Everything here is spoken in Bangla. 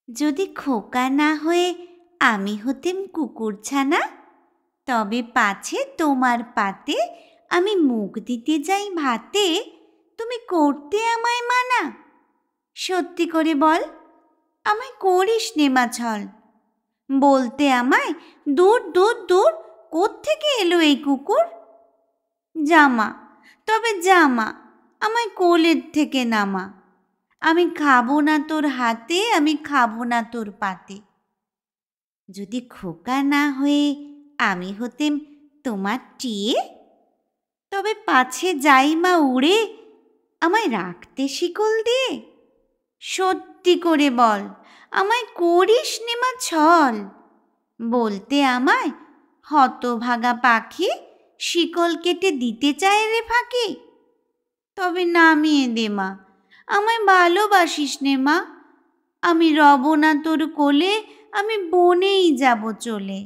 যদি খোকা না হয়ে আমি হতেম কুকুরছানা, তবে পাছে তোমার পাতে আমি মুখ দিতে যাই ভাতে, তুমি করতে আমায় মানা? সত্যি করে বল, আমায় করিস নে মা ছল। বলতে আমায়, দূর দূর দূর, কোত্থেকে এলো এই কুকুর? জামা, তবে জামা, আমায় কোলের থেকে নামা। আমি খাবো না তোর হাতে, আমি খাবো না তোর পাতে। যদি খোকা না হয়ে আমি হতেম তোমার টিয়ে, তবে পাছে যাই মা উড়ে, আমায় রাখতে শিকল দিয়ে। সত্যি করে বল, আমায় করিস নে মা ছল। বলতে আমায়, হতভাগা পাখি, শিকল কেটে দিতে চায় রে ফাঁকি। তবে নামিয়ে দে মা, আমায় ভালোবাসিস নে মা। আমি রব না তোর কোলে, আমি বনেই যাব চলে।